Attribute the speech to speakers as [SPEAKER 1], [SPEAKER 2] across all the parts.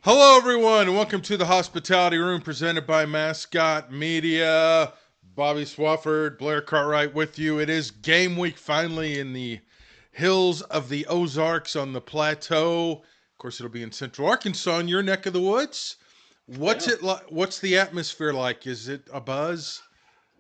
[SPEAKER 1] Hello, everyone, and welcome to the Hospitality Room presented by Mascot Media. Bobby Swafford, Blair Cartwright with you. It is game week finally in the hills of the Ozarks on the plateau. Of course, it'll be in Central Arkansas, in your neck of the woods. What's
[SPEAKER 2] Yeah.
[SPEAKER 1] it like? What's the atmosphere like? Is it a buzz?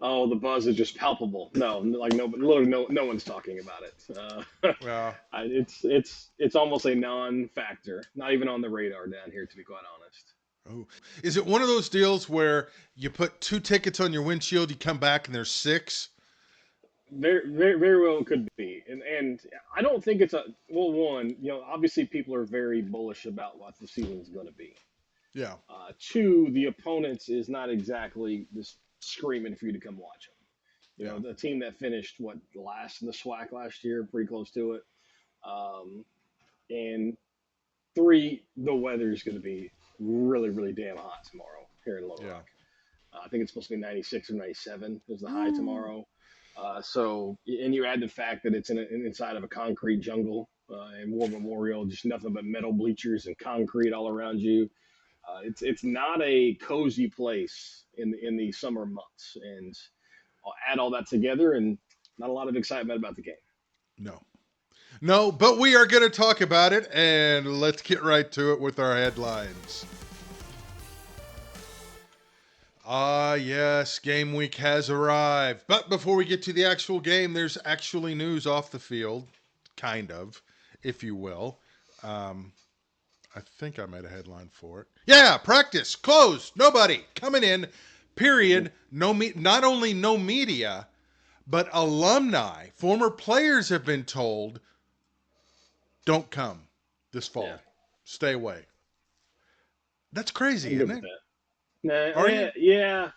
[SPEAKER 2] Oh, the buzz is just palpable. No, like no, literally no one's talking about it.
[SPEAKER 1] Well,
[SPEAKER 2] It's almost a non-factor, not even on the radar down here, to be quite honest.
[SPEAKER 1] oh, is it one of those deals where you put 2 tickets on your windshield, you come back and there's six?
[SPEAKER 2] Very well could be, and I don't think it's a well. One, obviously people are very bullish about what the season's going to be.
[SPEAKER 1] Yeah,
[SPEAKER 2] Two, the opponents is not exactly just screaming for you to come watch them.
[SPEAKER 1] yeah.
[SPEAKER 2] The team that finished last in the SWAC last year, pretty close to it. Um, and three, the weather is going to be really damn hot tomorrow here in Little
[SPEAKER 1] Yeah.
[SPEAKER 2] Rock. I think it's supposed to be 96 or 97 is the high
[SPEAKER 1] Ooh.
[SPEAKER 2] tomorrow. And you add the fact that it's inside of a concrete jungle in War Memorial, just nothing but metal bleachers and concrete all around you. It's not a cozy place in the summer months, and I'll add all that together, and not a lot of excitement about the game.
[SPEAKER 1] No. No, but we are going to talk about it, and let's get right to it with our headlines. Ah, yes, game week has arrived. But before we get to the actual game, there's actually news off the field, kind of, if you will. Um, I think I made a headline for it. Yeah, practice closed. Nobody coming in.
[SPEAKER 2] Mhm.
[SPEAKER 1] Period. Not only no media, but alumni, former players have been told, don't come this
[SPEAKER 2] Yeah,
[SPEAKER 1] fall. Stay away. That's crazy,
[SPEAKER 2] I'm good
[SPEAKER 1] isn't
[SPEAKER 2] with
[SPEAKER 1] it?
[SPEAKER 2] that. Nah,
[SPEAKER 1] Are you?
[SPEAKER 2] yeah,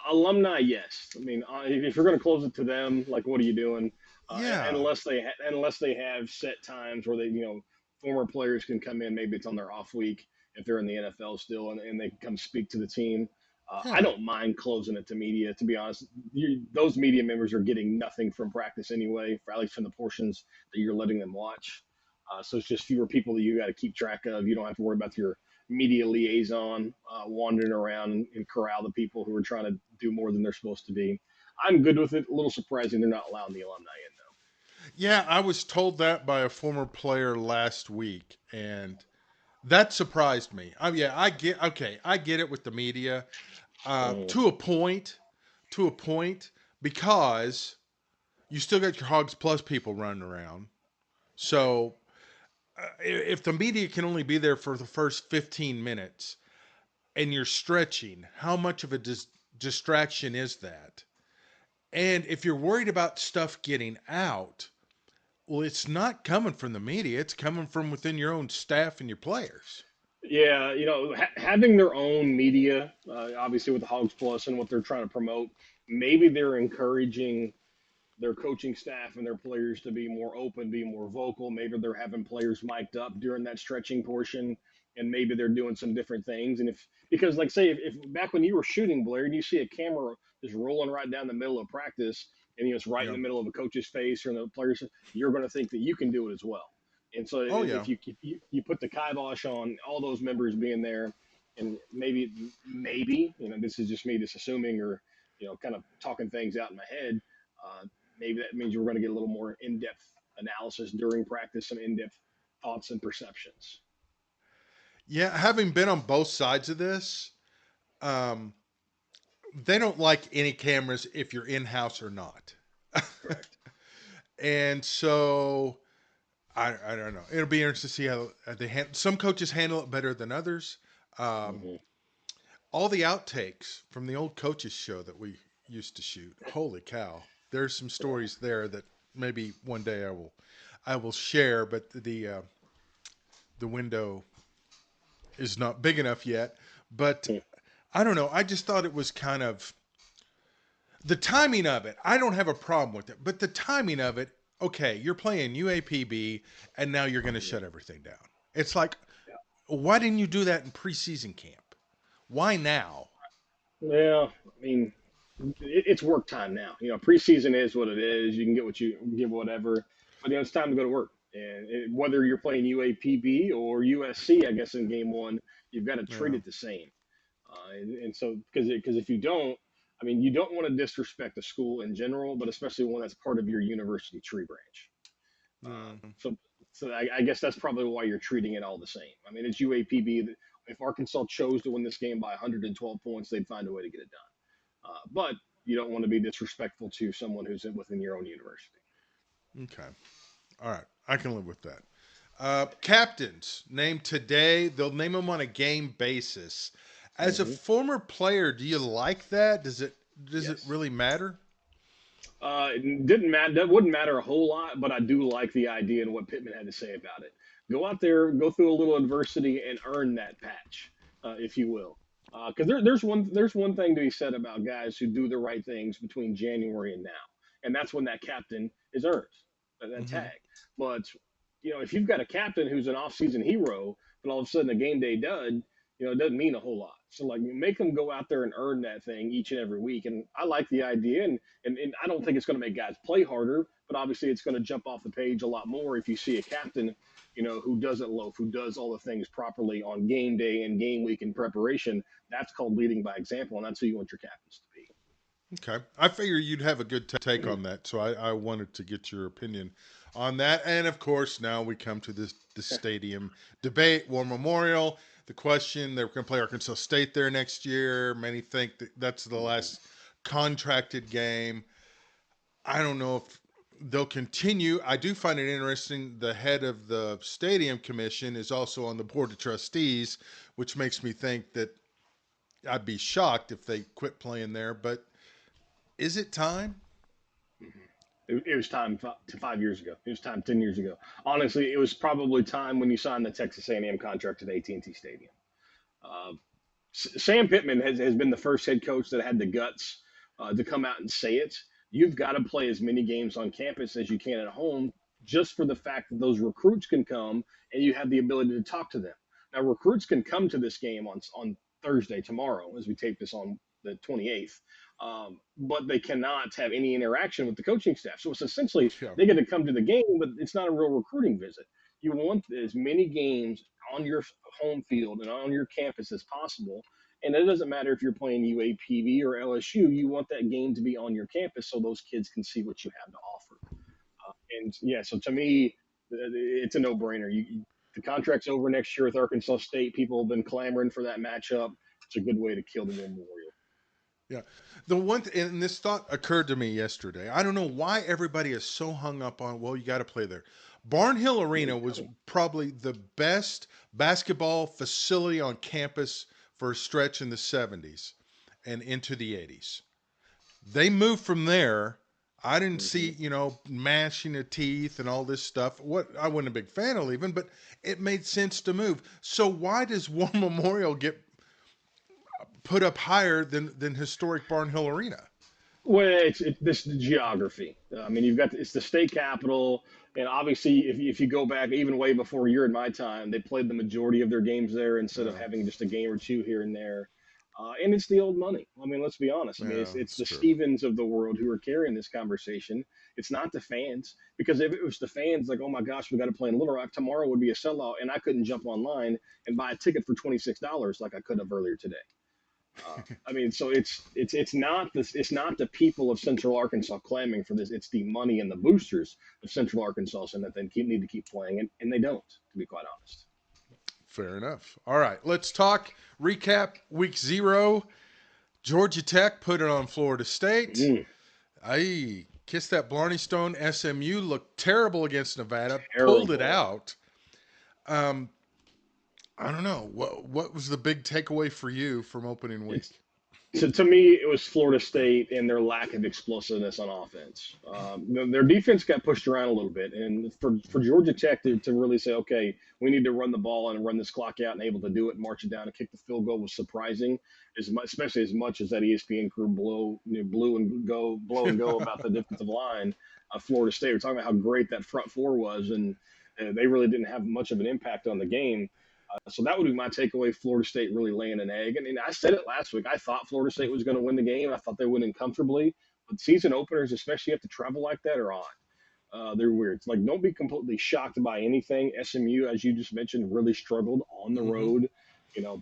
[SPEAKER 2] alumni, yes. I mean, if you're going to close it to them, like, what are you doing?
[SPEAKER 1] Yeah.
[SPEAKER 2] Unless they have set times where former players can come in. Maybe it's on their off week if they're in the NFL still, and they can come speak to the team. I
[SPEAKER 1] Yeah.
[SPEAKER 2] don't mind closing it to media. To be honest, those media members are getting nothing from practice anyway, for at least from the portions that you're letting them watch. So it's just fewer people that you got to keep track of. You don't have to worry about your media liaison wandering around and corral the people who are trying to do more than they're supposed to be. I'm good with it. A little surprising they're not allowing the alumni in,
[SPEAKER 1] Yeah, I was told that by a former player last week, and that surprised me. Yeah, I get it with the media,
[SPEAKER 2] though.
[SPEAKER 1] to a point, to a point, because you still got your Hogs Plus people running around.
[SPEAKER 2] Right.
[SPEAKER 1] So if the media can only be there for the first 15 minutes and you're stretching, how much of a distraction is that? And if you're worried about stuff getting out, well, it's not coming from the media. It's coming from within your own staff and your players.
[SPEAKER 2] Yeah, having their own media, obviously with the Hogs Plus and what they're trying to promote, maybe they're encouraging their coaching staff and their players to be more open, be more vocal. Maybe they're having players mic'd up during that stretching portion, and maybe they're doing some different things. And because like say if back when you were shooting, Blair, and you see a camera just rolling right down the middle of practice, and it's right in
[SPEAKER 1] Yeah.
[SPEAKER 2] the middle of a coach's face or in the players, you're going to think that you can do it as well. And so
[SPEAKER 1] Oh yeah.
[SPEAKER 2] if you put the kibosh on all those members being there, and maybe this is just me just assuming or kind of talking things out in my head. Maybe that means we're going to get a little more in-depth analysis during practice, some in-depth thoughts and perceptions.
[SPEAKER 1] Yeah. Having been on both sides of this, um, they don't like any cameras if you're in house or not.
[SPEAKER 2] Correct.
[SPEAKER 1] And so I don't know. It'll be interesting to see how they handle. Some coaches handle it better than others. Um,
[SPEAKER 2] Hmm.
[SPEAKER 1] all the outtakes from the old coaches show that we used to shoot. Holy cow! There's some
[SPEAKER 2] Yeah.
[SPEAKER 1] stories there that maybe one day I will share, but the window is not big enough yet. But
[SPEAKER 2] Hmm.
[SPEAKER 1] I don't know. I just thought it was kind of the timing of it. I don't have a problem with it, but the timing of it. Okay, you're playing UAPB, and now you're going to
[SPEAKER 2] Yeah.
[SPEAKER 1] shut everything down. It's like,
[SPEAKER 2] Yeah.
[SPEAKER 1] why didn't you do that in preseason camp? Why now?
[SPEAKER 2] Well, I mean, it's work time now. Preseason is what it is. You can get what you give, whatever. But it's time to go to work. And whether you're playing UAPB or USC, I guess in game one, you've got to treat
[SPEAKER 1] Yeah.
[SPEAKER 2] it the same. And so, because if you don't, I mean, you don't want to disrespect a school in general, but especially one that's part of your university tree branch.
[SPEAKER 1] Yeah.
[SPEAKER 2] So, I guess that's probably why you're treating it all the same. I mean, it's UAPB. If Arkansas chose to win this game by 112 points, they'd find a way to get it done. But you don't want to be disrespectful to someone who's within your own university.
[SPEAKER 1] Okay. All right. I can live with that. Captains named today. They'll name them on a game basis. As a
[SPEAKER 2] Hmm.
[SPEAKER 1] former player, do you like that? Does it
[SPEAKER 2] Yes.
[SPEAKER 1] really matter?
[SPEAKER 2] It didn't matter. That wouldn't matter a whole lot, but I do like the idea and what Pittman had to say about it. Go out there, go through a little adversity, and earn that patch, if you will. Because there's one thing to be said about guys who do the right things between January and now, and that's when that captain is earned, that
[SPEAKER 1] Hmm.
[SPEAKER 2] tag. But if you've got a captain who's an off-season hero, but all of a sudden a game day dud, it doesn't mean a whole lot. So like, make them go out there and earn that thing each and every week. And I like the idea, and I don't think it's going to make guys play harder, but obviously it's going to jump off the page a lot more if you see a captain, who doesn't loaf, who does all the things properly on game day and game week in preparation. That's called leading by example, and that's who you want your captains to
[SPEAKER 1] Okay. I figure you'd have a good take on that, so I wanted to get your opinion on that. And of course, now we come to the stadium debate. War Memorial. The question: they're going to play Arkansas State there next year. Many think that that's the
[SPEAKER 2] be.
[SPEAKER 1] last contracted game. I don't know if they'll continue. I do find it interesting. The head of the stadium commission is also on the board of trustees, which makes me think that I'd be shocked if they quit playing there. But is it time?
[SPEAKER 2] It was time 5 years ago. It was time 10 years ago. Honestly, it was probably time when you signed the Texas A&M contract at AT&T Stadium. Uh, Sam Pittman has been the first head coach that had the guts to come out and say it. You've got to play as many games on campus as you can at home, just for the fact that those recruits can come and you have the ability to talk to them. Now, recruits can come to this game on Thursday, tomorrow, as we tape this on the 28th, but they cannot have any interaction with the coaching staff. So it's essentially
[SPEAKER 1] Yeah.
[SPEAKER 2] they get to come to the game, but it's not a real recruiting visit. You want as many games on your home field and on your campus as possible. And it doesn't matter if you're playing UAPB or LSU, you want that game to be on your campus so those kids can see what you have to offer. And yeah, so to me, it's a no brainer. The contract's over next year with Arkansas State. People have been clamoring for that matchup. It's a good way to kill the War Memorial.
[SPEAKER 1] Yeah. And this thought occurred to me yesterday. I don't know why everybody is so hung up on, well, you got to play there. Barnhill Arena was probably the best basketball facility on campus for a stretch in the 70s and into the 80s. They moved from there. I didn't
[SPEAKER 2] Mm-hmm.
[SPEAKER 1] see, mashing of teeth and all this stuff. What I wasn't a big fan of leaving, but it made sense to move. So why does War Memorial get put up higher than historic Barnhill Arena?
[SPEAKER 2] Well, this the geography. I mean, it's the state capital, and obviously, if you go back even way before your and my time, they played the majority of their games there instead of
[SPEAKER 1] Yeah,
[SPEAKER 2] having just a game or two here and there. And it's the old money. I mean, let's be honest. I mean,
[SPEAKER 1] yeah,
[SPEAKER 2] it's
[SPEAKER 1] it's
[SPEAKER 2] the
[SPEAKER 1] true.
[SPEAKER 2] Stevens of the world who are carrying this conversation. It's not the fans, because if it was the fans, like, oh my gosh, we got to play in Little Rock tomorrow, would be a sellout, and I couldn't jump online and buy a ticket for $26 like I could have earlier today. I mean, so it's not the people of Central Arkansas clamoring for this. It's the money and the boosters of Central Arkansas, and that they need to keep playing, and they don't, to be quite honest.
[SPEAKER 1] Fair enough. All right, let's talk recap week 0. Georgia Tech put it on Florida State.
[SPEAKER 2] Mm,
[SPEAKER 1] I kissed that Blarney Stone. SMU looked terrible against Nevada, pulled it
[SPEAKER 2] terrible.
[SPEAKER 1] out. Um, I don't know. What was the big takeaway for you from opening
[SPEAKER 2] It's
[SPEAKER 1] week?
[SPEAKER 2] to me, it was Florida State and their lack of explosiveness on offense. Their defense got pushed around a little bit, and for Georgia Tech to really say, okay, we need to run the ball and run this clock out, and able to do it, march it down, and kick the field goal was surprising, especially as much as that ESPN crew blow and go about the defensive line. Florida State. We're talking about how great that front four was, and they really didn't have much of an impact on the game. So that would be my takeaway. Florida State really laying an egg. And I said it last week. I thought Florida State was going to win the game. I thought they would win comfortably. But season openers, especially if you have to travel like that, are on. They're weird. It's like don't be completely shocked by anything. SMU, as you just mentioned, really struggled on the
[SPEAKER 1] Mm-hmm.
[SPEAKER 2] road.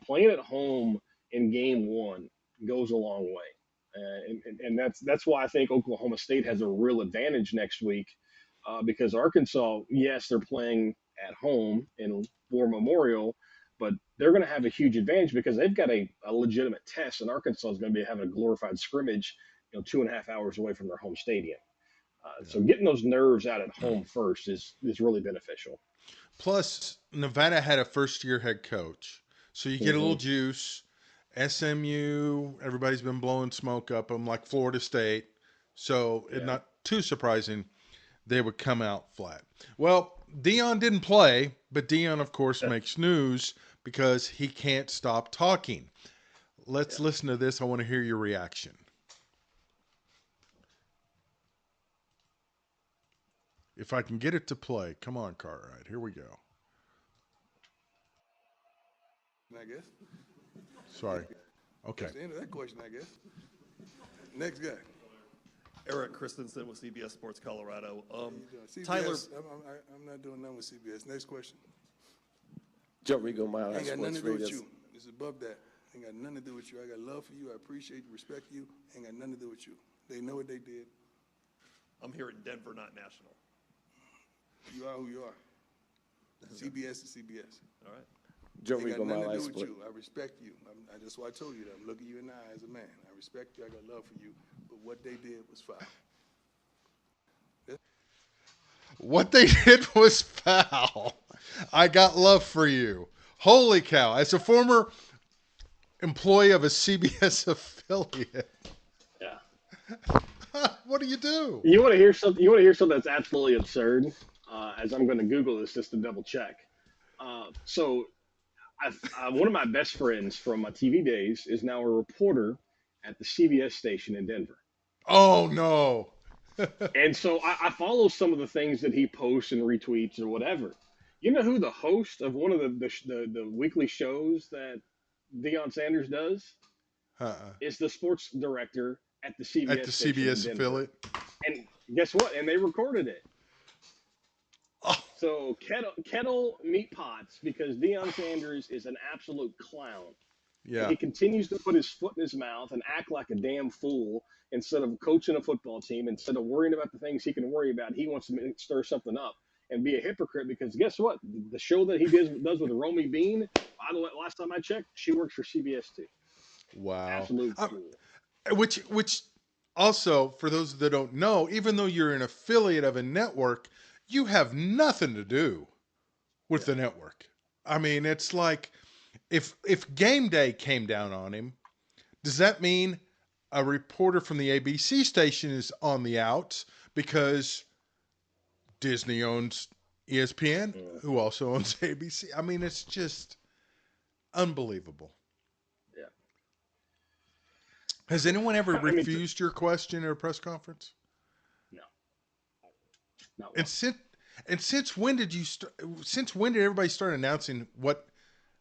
[SPEAKER 2] Playing at home in game one goes a long way. And that's why I think Oklahoma State has a real advantage next week because Arkansas, yes, they're playing at home in War Memorial, but they're going to have a huge advantage because they've got a legitimate test, and Arkansas is going to be having a glorified scrimmage, 2.5 hours away from their home stadium. So
[SPEAKER 1] Yeah.
[SPEAKER 2] getting those nerves out at home first is really beneficial.
[SPEAKER 1] Plus, Nevada had a first-year head coach, so you get a little
[SPEAKER 2] Hmm.
[SPEAKER 1] juice. SMU, everybody's been blowing smoke up them, like Florida State. So it's
[SPEAKER 2] Yeah.
[SPEAKER 1] not too surprising they would come out flat. Well, Dion didn't play, but Dion, of course,
[SPEAKER 2] Yeah.
[SPEAKER 1] makes news because he can't stop talking.
[SPEAKER 2] Yeah.
[SPEAKER 1] Let's listen to this. I want to hear your reaction. If I can get it to play. Come on, Cartwright. Here we go.
[SPEAKER 3] I guess.
[SPEAKER 1] Sorry. Okay.
[SPEAKER 3] That's the end of that question, I guess. Next guy.
[SPEAKER 4] Eric Christensen with CBS Sports Colorado.
[SPEAKER 3] CBS,
[SPEAKER 4] Tyler,
[SPEAKER 3] I'm not doing nothing with CBS. Next question.
[SPEAKER 5] Joe Rigo, Mile High
[SPEAKER 3] Ain't got nothing
[SPEAKER 5] Sports
[SPEAKER 3] to do with
[SPEAKER 5] Radio.
[SPEAKER 3] you. It's above that. Ain't got nothing to do with you. I got love for you. I appreciate you, respect you. Ain't got nothing to do with you. They know what they did.
[SPEAKER 4] I'm here in Denver, not national.
[SPEAKER 3] You are who you are. CBS is CBS.
[SPEAKER 4] All right.
[SPEAKER 5] Joe
[SPEAKER 3] Ain't got
[SPEAKER 5] Rigo,
[SPEAKER 3] nothing
[SPEAKER 5] Mile
[SPEAKER 3] to
[SPEAKER 5] High
[SPEAKER 3] do with
[SPEAKER 5] Sports.
[SPEAKER 3] you. I respect you. That's why I told you that. I'm looking you in the eye as a man. I respect you. I got love for you. But what they did was foul.
[SPEAKER 1] What they did was foul. I got love for you. Holy cow. As a former employee of a CBS affiliate,
[SPEAKER 2] Yeah.
[SPEAKER 1] what do you do?
[SPEAKER 2] You want to hear something? You want to hear something that's absolutely absurd? As I'm going to Google this just to double check. So, one of my best friends from my TV days is now a reporter at the CBS station in Denver.
[SPEAKER 1] Oh, no.
[SPEAKER 2] And so I follow some of the things that he posts and retweets or whatever. You know who the host of one of the weekly shows that Deion Sanders does
[SPEAKER 1] Uh-uh.
[SPEAKER 2] is the sports director at the
[SPEAKER 1] At
[SPEAKER 2] CBS
[SPEAKER 1] the
[SPEAKER 2] station in
[SPEAKER 1] CBS
[SPEAKER 2] Denver.
[SPEAKER 1] affiliate.
[SPEAKER 2] And guess what? And they recorded it.
[SPEAKER 1] Oh,
[SPEAKER 2] So kettle meat pots because Deion Sanders is an absolute clown. And
[SPEAKER 1] yeah.
[SPEAKER 2] he continues to put his foot in his mouth and act like a damn fool instead of coaching a football team, instead of worrying about the things he can worry about. He wants to stir something up and be a hypocrite because guess what? The show that he does with Romy Bean, by the way, last time I checked, she works for CBS too.
[SPEAKER 1] Wow.
[SPEAKER 2] Absolute fool.
[SPEAKER 1] Which also, for those that don't know, even though you're an affiliate of a network, you have nothing to do with the network. I mean, it's like if game day came down on him, does that mean a reporter from the ABC station is on the outs because Disney owns ESPN,
[SPEAKER 2] Yeah.
[SPEAKER 1] who also owns ABC? I mean, it's just unbelievable.
[SPEAKER 2] Yeah.
[SPEAKER 1] Has anyone ever
[SPEAKER 2] I mean,
[SPEAKER 1] refused your question at a press conference?
[SPEAKER 2] no, not
[SPEAKER 1] And
[SPEAKER 2] one.
[SPEAKER 1] since when did since when did everybody start announcing what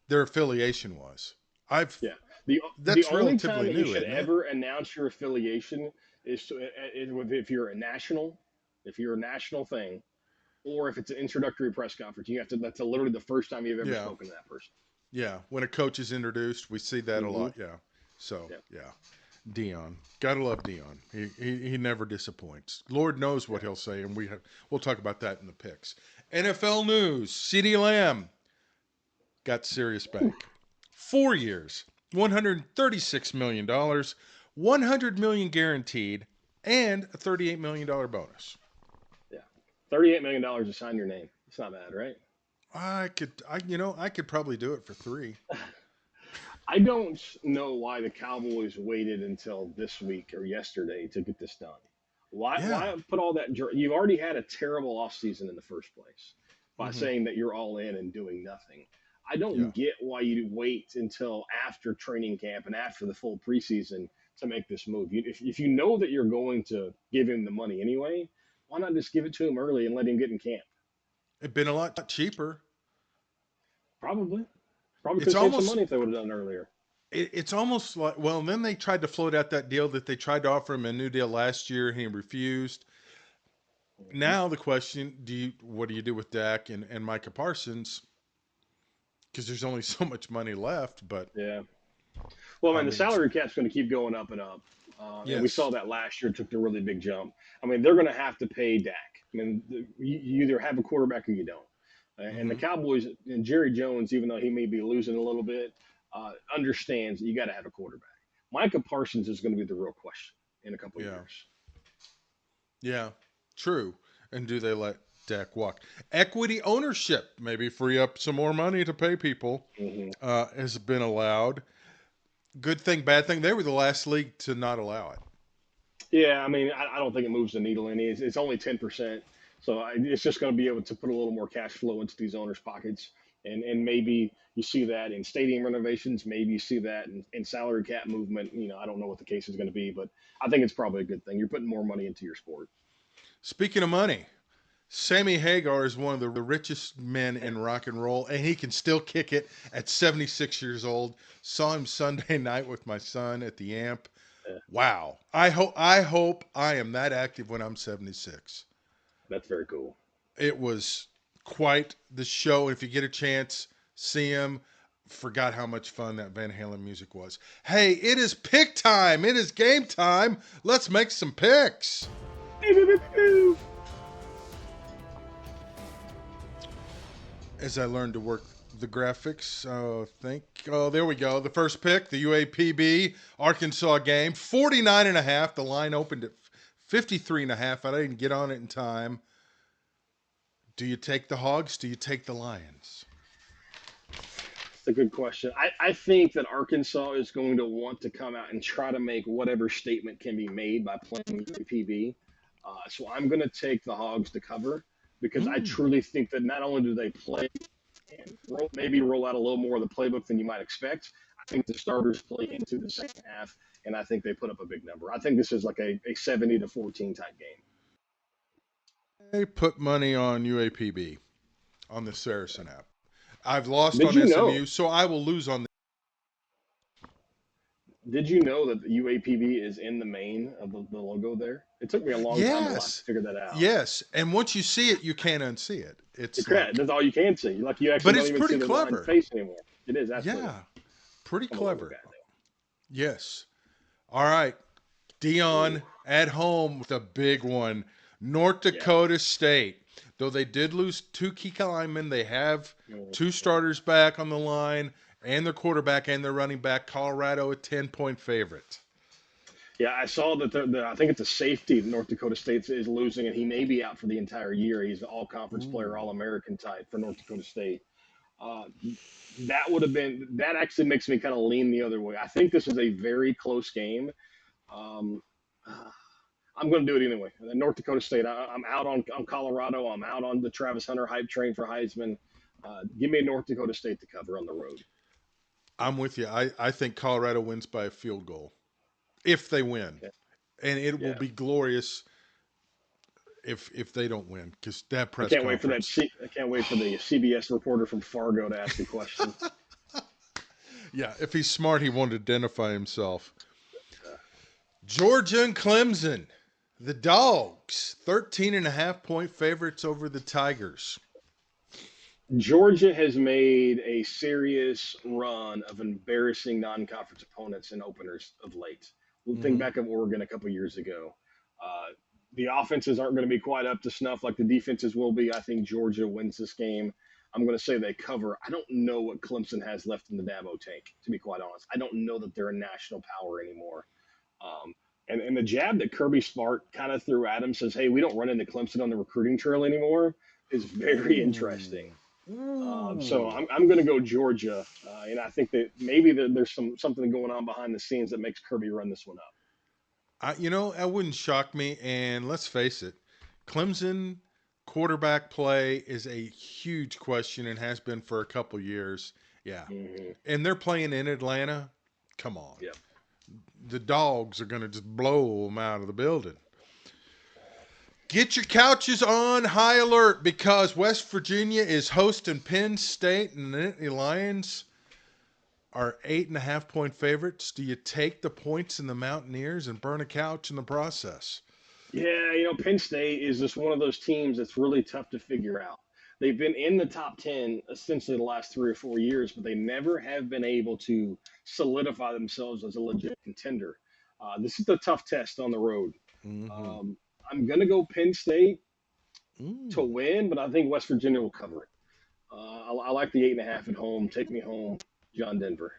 [SPEAKER 1] their affiliation was?
[SPEAKER 2] Yeah. The
[SPEAKER 1] That's
[SPEAKER 2] only time
[SPEAKER 1] relatively
[SPEAKER 2] that you
[SPEAKER 1] new,
[SPEAKER 2] should
[SPEAKER 1] isn't it?
[SPEAKER 2] ever announce your affiliation is if you're a national thing, or if it's an introductory press conference. You have to. That's literally the first time you've ever
[SPEAKER 1] Yeah.
[SPEAKER 2] spoken to that person.
[SPEAKER 1] Yeah, when a coach is introduced, we see that a
[SPEAKER 2] Hmm.
[SPEAKER 1] lot. Yeah. So
[SPEAKER 2] Yeah.
[SPEAKER 1] yeah, Dion, gotta love Dion. He never disappoints. Lord knows what he'll say, and we'll talk about that in the picks. NFL news: CeeDee Lamb got Sirius Bank, 4 years, $136 million, $100 million guaranteed, and a $38 million bonus.
[SPEAKER 2] Yeah. $38 million to sign your name. It's not bad, right?
[SPEAKER 1] I could probably do it for 3.
[SPEAKER 2] I don't know why the Cowboys waited until this week or yesterday to get this done. Why?
[SPEAKER 1] Yeah.
[SPEAKER 2] Why put all that? You've already had a terrible offseason in the first place by
[SPEAKER 1] Mhm.
[SPEAKER 2] saying that you're all in and doing nothing. I don't
[SPEAKER 1] Yeah.
[SPEAKER 2] get why you wait until after training camp and after the full preseason to make this move. If you know that you're going to give him the money anyway, why not just give it to him early and let him get in camp?
[SPEAKER 1] It'd been a lot cheaper.
[SPEAKER 2] Probably
[SPEAKER 1] It's
[SPEAKER 2] could save some
[SPEAKER 1] almost
[SPEAKER 2] money if they would have done it earlier.
[SPEAKER 1] it's almost like, well, and then they tried to float out that deal that they tried to offer him a new deal last year and he refused. Now the question: what do you do with Dak and Micah Parsons? Because there's only so much money left. But
[SPEAKER 2] Yeah. Well,
[SPEAKER 1] I
[SPEAKER 2] man, the
[SPEAKER 1] mean,
[SPEAKER 2] salary cap's going to keep going up and up. And we saw
[SPEAKER 1] yes,
[SPEAKER 2] that last year, took the really big jump. I mean, they're going to have to pay Dak. I mean, you either have a quarterback or you don't. And the
[SPEAKER 1] hmm
[SPEAKER 2] Cowboys and Jerry Jones, even though he may be losing a little bit, understands that you got to have a quarterback. Micah Parsons is going to be the real question in a couple of
[SPEAKER 1] yeah,
[SPEAKER 2] years.
[SPEAKER 1] yeah, true. And do they let Dak walk? Equity ownership, maybe free up some more money to pay people,
[SPEAKER 2] Hmm.
[SPEAKER 1] has been allowed. Good thing, bad thing. They were the last league to not allow it.
[SPEAKER 2] Yeah, I mean, I don't think it moves the needle any. It's only 10%, so it's just going to be able to put a little more cash flow into these owners' pockets, and maybe you see that in stadium renovations, maybe you see that in salary cap movement. I don't know what the case is going to be, but I think it's probably a good thing. You're putting more money into your sport.
[SPEAKER 1] Speaking of money, Sammy Hagar is one of the richest men in rock and roll, and he can still kick it at 76 years old. Saw him Sunday night with my son at the Amp.
[SPEAKER 2] Yeah,
[SPEAKER 1] Wow. I hope I am that active when I'm 76.
[SPEAKER 2] that's very cool.
[SPEAKER 1] It was quite the show. If you get a chance, see him. Forgot how much fun that Van Halen music was. Hey, it is pick time. It is game time. Let's make some picks. As I learned to work the graphics, there we go. The first pick, the UAPB Arkansas game, 49.5. The line opened at 53.5. I didn't get on it in time. Do you take the Hogs? Do you take the Lions?
[SPEAKER 2] It's a good question. I think that Arkansas is going to want to come out and try to make whatever statement can be made by playing UAPB. So I'm going to take the Hogs to cover because I
[SPEAKER 1] Mm.
[SPEAKER 2] truly think that not only do they play and maybe roll out a little more of the playbook than you might expect, I think the starters play into the second half, and I think they put up a big number. I think this is like a 70-14 type game.
[SPEAKER 1] I put money on UAPB on the Saracen app. I've lost
[SPEAKER 2] Did
[SPEAKER 1] on
[SPEAKER 2] you know?
[SPEAKER 1] SMU, so I will lose on.
[SPEAKER 2] Did you know that the UAPB is in the main of the logo there? It took me a long time in life to
[SPEAKER 1] Yes,
[SPEAKER 2] figure that out.
[SPEAKER 1] yes, and once you see it, you can't unsee it.
[SPEAKER 2] You
[SPEAKER 1] It's
[SPEAKER 2] can't.
[SPEAKER 1] like,
[SPEAKER 2] That's all you can see. Like you actually
[SPEAKER 1] but
[SPEAKER 2] don't
[SPEAKER 1] it's
[SPEAKER 2] even see
[SPEAKER 1] pretty
[SPEAKER 2] the line's
[SPEAKER 1] clever.
[SPEAKER 2] face anymore. It is absolutely.
[SPEAKER 1] Yeah, pretty
[SPEAKER 2] I'm a logo
[SPEAKER 1] clever.
[SPEAKER 2] guy
[SPEAKER 1] Yes. All right,
[SPEAKER 2] though. Ooh,
[SPEAKER 1] Dion at home with a big one. North
[SPEAKER 2] yeah.
[SPEAKER 1] Dakota State. Though they did lose two key linemen, they have
[SPEAKER 2] Mhm.
[SPEAKER 1] two starters back on the line, and their quarterback and their running back. Colorado a 10-point favorite.
[SPEAKER 2] Yeah, I saw that I think it's a safety that North Dakota State is losing, and he may be out for the entire year. He's an all-conference player,
[SPEAKER 1] Ooh.
[SPEAKER 2] all-American type for North Dakota State. Uh, that actually makes me kind of lean the other way. I think this is a very close game. Um, uh, I'm going to do it anyway. North Dakota State. I'm out on Colorado. I'm out on the Travis Hunter hype train for Heisman. Give me North Dakota State to cover on the road.
[SPEAKER 1] I'm with you. I think Colorado wins by a field goal if they win,
[SPEAKER 2] Okay.
[SPEAKER 1] and it will
[SPEAKER 2] Yeah,
[SPEAKER 1] be glorious if they don't win because that
[SPEAKER 2] I
[SPEAKER 1] press
[SPEAKER 2] can't wait for
[SPEAKER 1] conference.
[SPEAKER 2] I can't wait for the CBS reporter from Fargo to ask a question.
[SPEAKER 1] Yeah, if he's smart, he won't identify himself. Georgia and Clemson, the Dogs, 13.5-point favorites over the Tigers.
[SPEAKER 2] Georgia has made a serious run of embarrassing non-conference opponents and openers of late. We'll think
[SPEAKER 1] Mm-hmm.
[SPEAKER 2] back of Oregon a couple years ago. Uh, the offenses aren't going to be quite up to snuff like the defenses will be. I think Georgia wins this game. I'm going to say they cover. I don't know what Clemson has left in the Dabo tank, to be quite honest. I don't know that they're a national power anymore. Um, and the jab that Kirby Smart kind of threw at him says, hey, we don't run into Clemson on the recruiting trail anymore is very interesting.
[SPEAKER 1] Ooh.
[SPEAKER 2] So
[SPEAKER 1] Ooh.
[SPEAKER 2] I'm going to go Georgia, and I think that maybe there's something going on behind the scenes that makes Kirby run this one up.
[SPEAKER 1] That wouldn't shock me. And let's face it, Clemson quarterback play is a huge question and has been for a couple years. Yeah.
[SPEAKER 2] Hmm.
[SPEAKER 1] And they're playing in Atlanta. Come on.
[SPEAKER 2] Yep.
[SPEAKER 1] The Dogs are going to just blow them out of the building. Get your couches on high alert because West Virginia is hosting Penn State, and the Nittany Lions are 8.5-point favorites. Do you take the points in the Mountaineers and burn a couch in the process?
[SPEAKER 2] Yeah, Penn State is just one of those teams that's really tough to figure out. They've been in the top 10 essentially the last 3 or 4 years, but they never have been able to solidify themselves as a legit contender. This is a tough test on the road.
[SPEAKER 1] Mm-hmm.
[SPEAKER 2] Um, I'm going to go Penn State to
[SPEAKER 1] Mm.
[SPEAKER 2] win, but I think West Virginia will cover it. I like the 8.5 at home. Take me home, John Denver.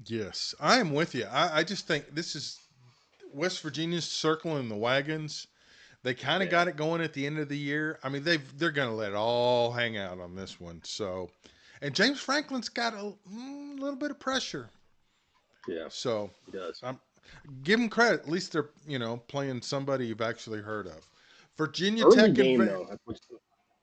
[SPEAKER 1] Yes, I am with you. I just think this is West Virginia's circling the wagons. They kind of
[SPEAKER 2] Yeah.
[SPEAKER 1] got it going at the end of the year. I mean, they're going to let it all hang out on this one. So, and James Franklin's got a little bit of pressure.
[SPEAKER 2] Yeah,
[SPEAKER 1] So,
[SPEAKER 2] he does.
[SPEAKER 1] I'm give them credit. At least they're playing somebody you've actually heard of. Virginia
[SPEAKER 2] Early
[SPEAKER 1] Tech and
[SPEAKER 2] game though.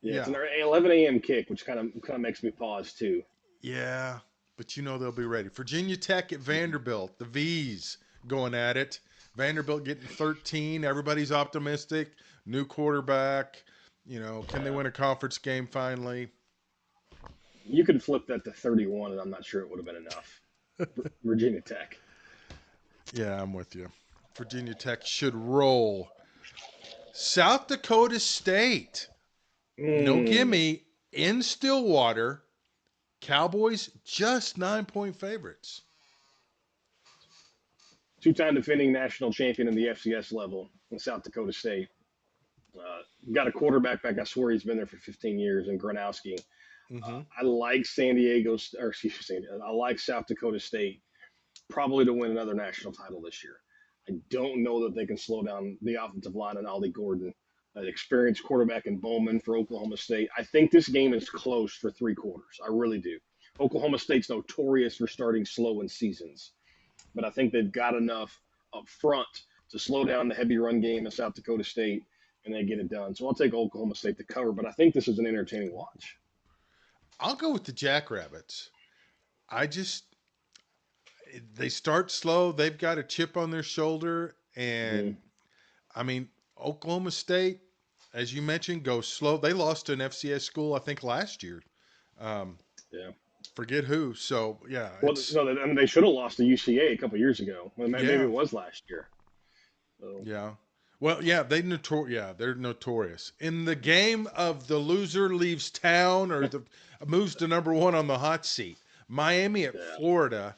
[SPEAKER 2] Yeah, it's
[SPEAKER 1] yeah,
[SPEAKER 2] an 11 a.m. kick, which kind of makes me pause too.
[SPEAKER 1] yeah, but they'll be ready. Virginia Tech at Vanderbilt. The V's going at it. Vanderbilt getting 13. Everybody's optimistic. New quarterback. Can they
[SPEAKER 2] Yeah.
[SPEAKER 1] win a conference game finally?
[SPEAKER 2] You could flip that to 31, and I'm not sure it would have been enough. Virginia Tech.
[SPEAKER 1] Yeah, I'm with you. Virginia Tech should roll. South Dakota State. No
[SPEAKER 2] Mm.
[SPEAKER 1] gimme in Stillwater. Cowboys just 9-point favorites.
[SPEAKER 2] Two-time defending national champion in the FCS level in South Dakota State. Got a quarterback back. I swear he's been there for 15 years in Gronowski.
[SPEAKER 1] Mm-hmm.
[SPEAKER 2] I like San Diego, or excuse me, I like South Dakota State probably to win another national title this year. I don't know that they can slow down the offensive line and Ollie Gordon, an experienced quarterback in Bowman for Oklahoma State. I think this game is close for 3 quarters. I really do. Oklahoma State's notorious for starting slow in seasons, but I think they've got enough up front to slow down the heavy run game in South Dakota State, and they get it done. So I'll take Oklahoma State to cover, but I think this is an entertaining watch.
[SPEAKER 1] I'll go with the Jackrabbits. I just they start slow. They've got a chip on their shoulder,
[SPEAKER 2] Mm-hmm.
[SPEAKER 1] and I mean Oklahoma State, as you mentioned, goes slow. They lost to an FCS school, I think, last year. Um,
[SPEAKER 2] Yeah.
[SPEAKER 1] Forget who. So yeah,
[SPEAKER 2] Well,
[SPEAKER 1] it's
[SPEAKER 2] no, I mean they should have lost to UCA a couple years ago. Well, maybe
[SPEAKER 1] yeah,
[SPEAKER 2] it was last year. So
[SPEAKER 1] yeah. Well, yeah, they're notorious. In the game of the loser leaves town or the moves to number one on the hot seat, Miami at
[SPEAKER 2] yeah,
[SPEAKER 1] Florida,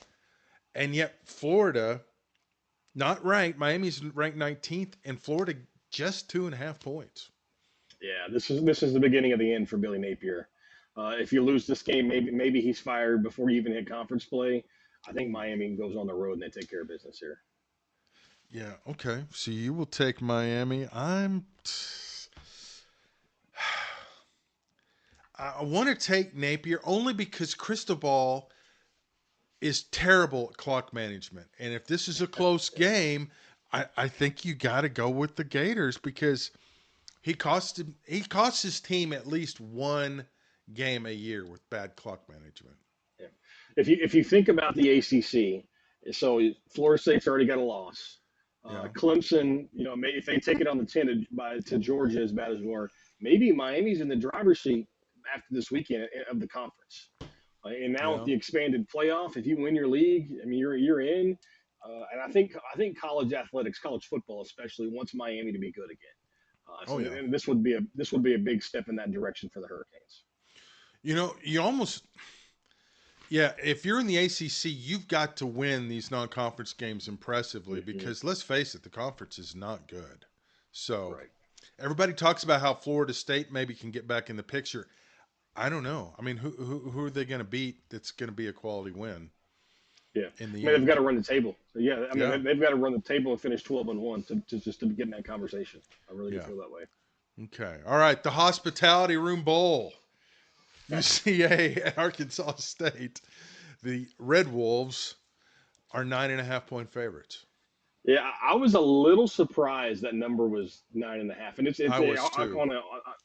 [SPEAKER 1] and yet Florida not ranked. Miami's ranked 19th, and Florida just 2.5 points.
[SPEAKER 2] yeah. This is the beginning of the end for Billy Napier. If you lose this game, maybe he's fired before you even hit conference play. I think Miami goes on the road and they take care of business here.
[SPEAKER 1] Yeah. Okay. So you will take Miami. I want to take Napier only because Cristobal is terrible at clock management. And if this is a close game, I think you got to go with the Gators because he costs his team at least one game a year with bad clock management.
[SPEAKER 2] Yeah. If you think about the ACC, so Florida State's already got a loss.
[SPEAKER 1] Yeah.
[SPEAKER 2] Clemson, if they take it on the 10 to Georgia as bad as we are, maybe Miami's in the driver's seat after this weekend of the conference. And now with
[SPEAKER 1] Yeah.
[SPEAKER 2] the expanded playoff, if you win your league, I mean you're in. And I think college athletics, college football especially, wants Miami to be good again.
[SPEAKER 1] Oh yeah.
[SPEAKER 2] And this would be a big step in that direction for the Hurricanes.
[SPEAKER 1] You almost yeah, if you're in the ACC, you've got to win these non-conference games impressively
[SPEAKER 2] Hmm.
[SPEAKER 1] because let's face it, the conference is not good. So
[SPEAKER 2] Right.
[SPEAKER 1] everybody talks about how Florida State maybe can get back in the picture. I don't know. I mean, who are they going to beat? That's going to be a quality win
[SPEAKER 2] Yeah,
[SPEAKER 1] in
[SPEAKER 2] I
[SPEAKER 1] the
[SPEAKER 2] mean they've got
[SPEAKER 1] end.
[SPEAKER 2] to run the table. So yeah, I mean
[SPEAKER 1] Yeah,
[SPEAKER 2] they've got to run the table and finish 12-1 to get in that conversation. I really do
[SPEAKER 1] yeah.
[SPEAKER 2] feel that way.
[SPEAKER 1] Okay. All right. The Hospitality Room Bowl, UCA and Arkansas State. The Red Wolves are 9.5 point favorites.
[SPEAKER 2] Yeah, I was a little surprised that number was 9.5, and
[SPEAKER 1] I was too.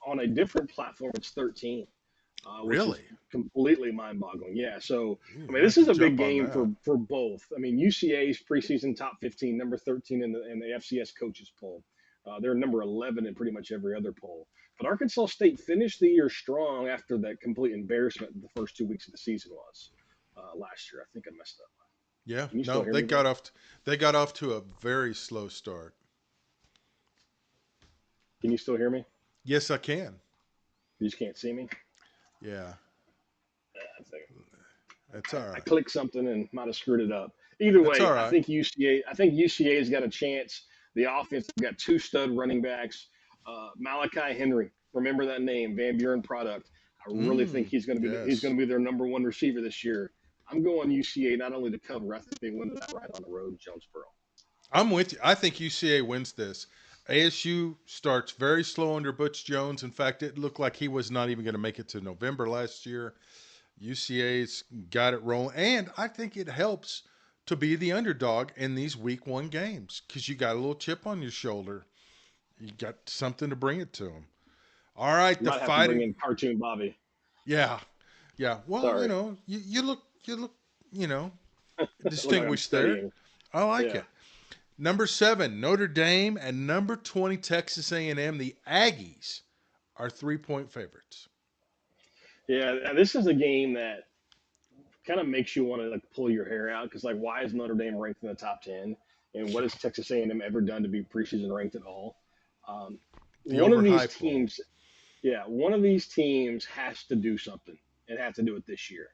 [SPEAKER 2] on a different platform it's 13, which is
[SPEAKER 1] Really?
[SPEAKER 2] completely mind-boggling. Yeah, so
[SPEAKER 1] Ooh,
[SPEAKER 2] I mean
[SPEAKER 1] I
[SPEAKER 2] this
[SPEAKER 1] have to
[SPEAKER 2] is a big
[SPEAKER 1] jump on
[SPEAKER 2] game
[SPEAKER 1] that.
[SPEAKER 2] for both. I mean UCA's preseason top 15, number 13 in the FCS coaches poll. They're number 11 in pretty much every other poll. But Arkansas State finished the year strong after that complete embarrassment the first 2 weeks of the season was last year. I think I messed up.
[SPEAKER 1] Yeah.
[SPEAKER 2] Can you still
[SPEAKER 1] No,
[SPEAKER 2] hear
[SPEAKER 1] they
[SPEAKER 2] me, bro?
[SPEAKER 1] got off. They got off to a very slow start.
[SPEAKER 2] Can you still hear me?
[SPEAKER 1] Yes, I can.
[SPEAKER 2] You just can't see me.
[SPEAKER 1] Yeah,
[SPEAKER 2] That's like-
[SPEAKER 1] that's all
[SPEAKER 2] I
[SPEAKER 1] right.
[SPEAKER 2] clicked something and might have screwed it up. Either
[SPEAKER 1] That's
[SPEAKER 2] way,
[SPEAKER 1] all
[SPEAKER 2] I
[SPEAKER 1] right.
[SPEAKER 2] think UCA. I think UCA's got a chance. The offense has got two stud running backs. Malachi Henry, remember that name, Van Buren product. I really think he's
[SPEAKER 1] Yes.
[SPEAKER 2] going to be their number one receiver this year. I'm going UCA not only to cover. I think they win that right on the road, Jonesboro.
[SPEAKER 1] I'm with you. I think UCA wins this. ASU starts very slow under Butch Jones. In fact, it looked like he was not even going to make it to November last year. UCA's got it rolling. And I think it helps to be the underdog in these week one games because you got a little chip on your shoulder. You got something to bring it to them. All right,
[SPEAKER 2] You
[SPEAKER 1] the
[SPEAKER 2] might have to bring
[SPEAKER 1] fighting.
[SPEAKER 2] in Cartoon Bobby.
[SPEAKER 1] Yeah. Yeah. Well,
[SPEAKER 2] Sorry,
[SPEAKER 1] you look, you know,
[SPEAKER 2] look like I'm
[SPEAKER 1] distinguished there.
[SPEAKER 2] studying.
[SPEAKER 1] I like
[SPEAKER 2] Yeah.
[SPEAKER 1] it. Number 7, Notre Dame, and number 20, Texas A&M. The Aggies are 3-point favorites.
[SPEAKER 2] Yeah, this is a game that kind of makes you want to like pull your hair out because like why is Notre Dame ranked in the top 10 and what has Texas A&M ever done to be preseason ranked at all? Um,
[SPEAKER 1] The
[SPEAKER 2] one of these
[SPEAKER 1] overhype ball.
[SPEAKER 2] teams, yeah, one of these teams has to do something and have to do it this year,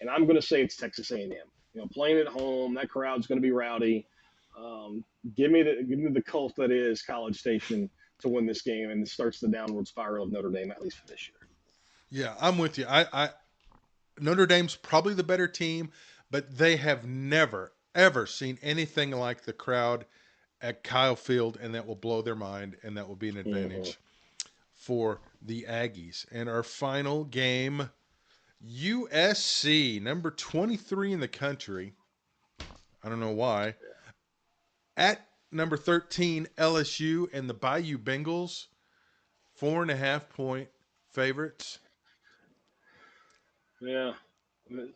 [SPEAKER 2] and I'm going to say it's Texas A&M. You know, playing at home, that crowd's going to be rowdy. Um, give me the cult that is College Station to win this game, and it starts the downward spiral of Notre Dame at least for this year.
[SPEAKER 1] Yeah, I'm with you. I Notre Dame's probably the better team, but they have never ever seen anything like the crowd at Kyle Field, and that will blow their mind, and that will be an
[SPEAKER 2] Mm-hmm.
[SPEAKER 1] advantage for the Aggies. And our final game, USC, number 23 in the country. I don't know why. At number 13, LSU, and the Bayou Bengals, 4.5-point favorites.
[SPEAKER 2] Yeah.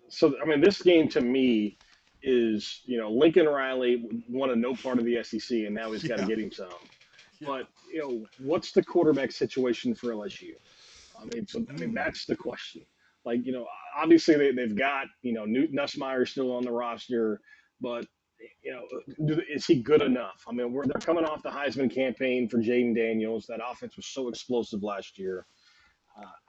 [SPEAKER 2] So I mean, this game to me is Lincoln Riley wanted no part of the SEC, and now he's got to
[SPEAKER 1] Yeah.
[SPEAKER 2] get him some.
[SPEAKER 1] Yeah.
[SPEAKER 2] But what's the quarterback situation for LSU? I mean,
[SPEAKER 1] Mm.
[SPEAKER 2] that's the question. Like obviously they've got Newt Nussmeier still on the roster, but is he good enough? I mean, they're coming off the Heisman campaign for Jaden Daniels. That offense was so explosive last year.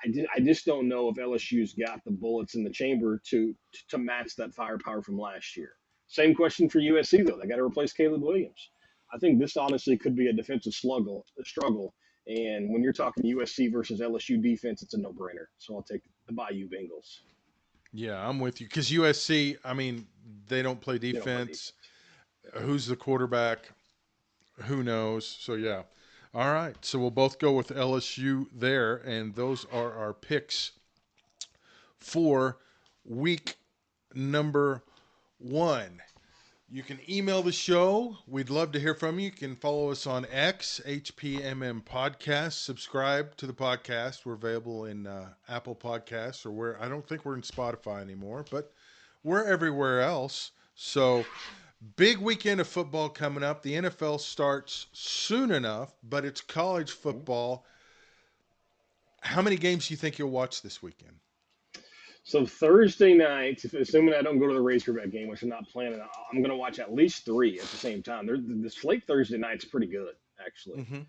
[SPEAKER 2] I just don't know if LSU's got the bullets in the chamber to match that firepower from last year. Same question for USC though. They got to replace Caleb Williams. I think this honestly could be a defensive struggle. And when you're talking USC versus LSU defense, it's a no-brainer. So I'll take the Bayou Bengals.
[SPEAKER 1] Yeah, I'm with you. Because USC, I mean, they don't play
[SPEAKER 2] They don't play
[SPEAKER 1] defense. Who's the quarterback? Who knows? So, yeah. All right. So we'll both go with LSU there. And those are our picks for week number 1. You can email the show. We'd love to hear from you. You can follow us on X, HPMM Podcast. Subscribe to the podcast. We're available in Apple Podcasts or where I don't think we're in Spotify anymore, but we're everywhere else. So, big weekend of football coming up. The NFL starts soon enough, but it's college football. How many games do you think you'll watch this weekend?
[SPEAKER 2] So Thursday night, assuming I don't go to the Razorback game, which I'm not planning, I'm going to watch at least 3 at the same time. The slate Thursday night's pretty good, actually.
[SPEAKER 1] Mm-hmm.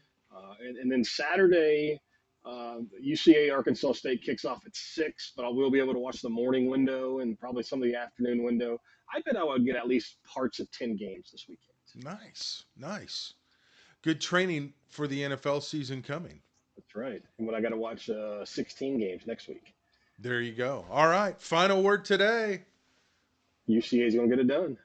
[SPEAKER 2] And then Saturday, UCA Arkansas State kicks off at 6, but I will be able to watch the morning window and probably some of the afternoon window. I bet I would get at least parts of 10 games this weekend.
[SPEAKER 1] Nice. Nice. Good training for the NFL season coming.
[SPEAKER 2] That's right. And when I got to watch 16 games next week,
[SPEAKER 1] There you go. All right. Final word today.
[SPEAKER 2] UCA is going to get it done.